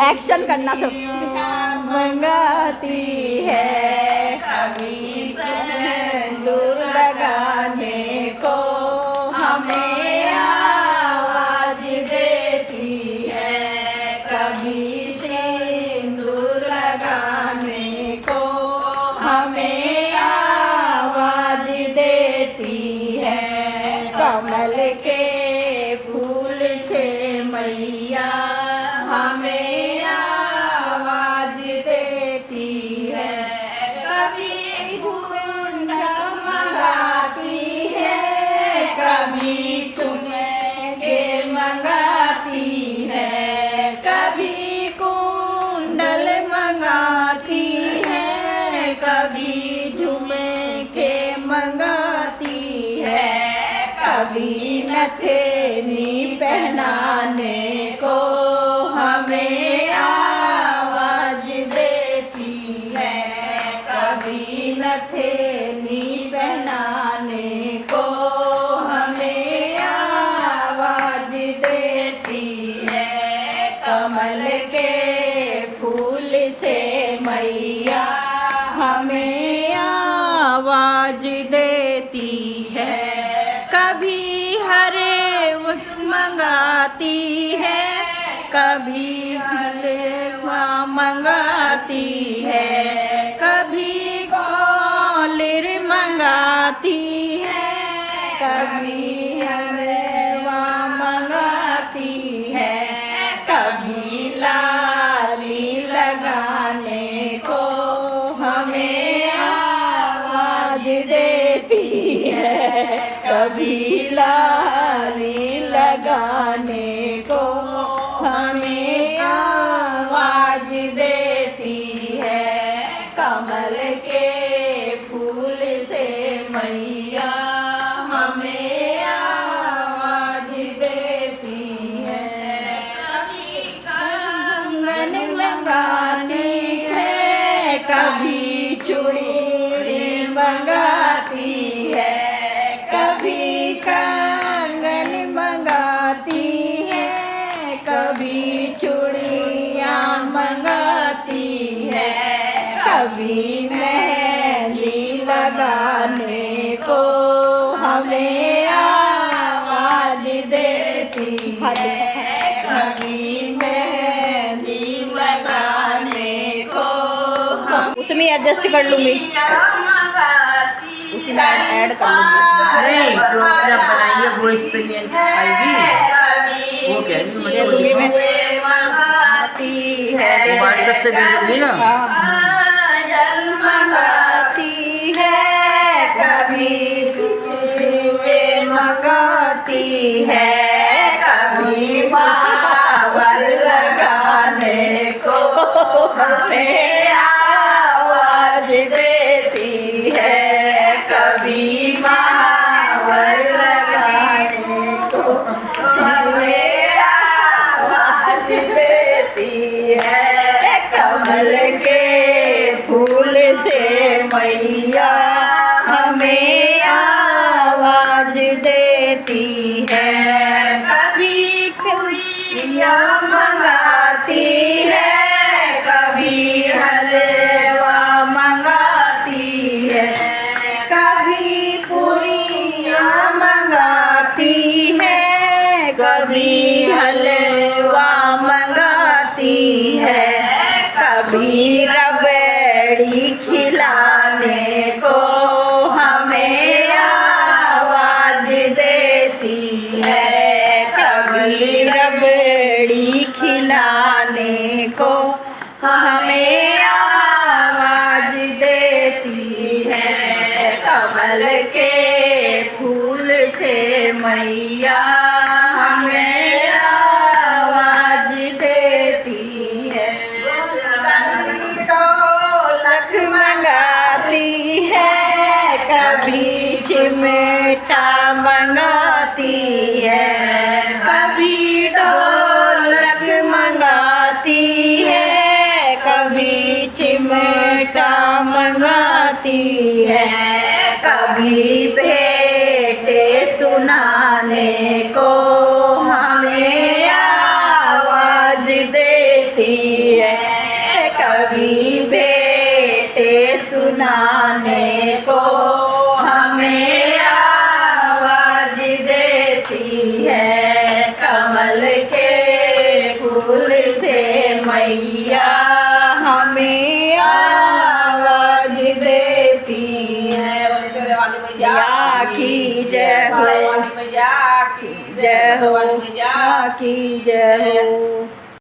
Action करना तो मंगाती है कभी सिंदूर लगाने को हमें आवाज देती है, कभी सिंदूर लगाने को हमें आवाज देती है। कमल के फूल से मैया हमें आवाज देती है, कभी ढूंढ मंगाती है, कभी चुन के मंगाती है, कभी कुंडल मंगाती है, कभी झुमके मंगाती है, कभी नथनी पहनाने को हमें आवाज देती है, कभी नथनी पहनाने को हमें आवाज देती है। कमल के फूल से मैया हमें आवाज देती है, कभी हरे मंगाती है, कभी हलवा मंगाती है, कभी कॉलर मंगाती है, कभी हलवा मंगाती है, कभी लाली लगाने को हमें आवाज देती है, कभी लाली लगाने को हमें आवाज देती है। कमल के फूल से मैया हमें आवाज देती है, कभी कंगन मंगाती है, कभी चूड़ी मंगाती है, कभी कंगन मंगाती है, कभी चूड़ियाँ मंगाती है, कभी मेहंदी लगाने को हमें आवाज देती है, कभी मेहंदी लगाने को उसमें एडजस्ट कर लूंगी, उसी में ऐड कर लूंगी। नहीं प्रोग्राम बनाइए वो इस पे नहीं आएगी, वो क्या ये दूंगी मैं वो व्हाट्सएप से भेज दूंगी ना। जल मंगाती है, कभी कुछ मंगाती है, कभी बाबर लगाने को हमें आवाज देती है, कभी बाबर लगाने को हमें आवाज देती है। कमल के फूल से मैया हमें आवाज देती है, कभी खुरियाँ मंगाती है, कभी हलवा मंगाती है, कभी पूरियाँ मंगाती है, कभी हलवा मंगाती है, कभी रबड़ी खिलाने को हमें आवाज देती है, कभी रबड़ी खिलाने को हमें आवाज देती है। कमल के फूल से मैया हमें आवाज देती है, कभी ढोलक मंगाती है, कभी चिमटा मंगाती है, कभी ढोलक मंगाती है, कभी चिमटा मंगाती है, कभी भेंटे सुनाने को हमें आवाज देती जय हो माँ की जय हो।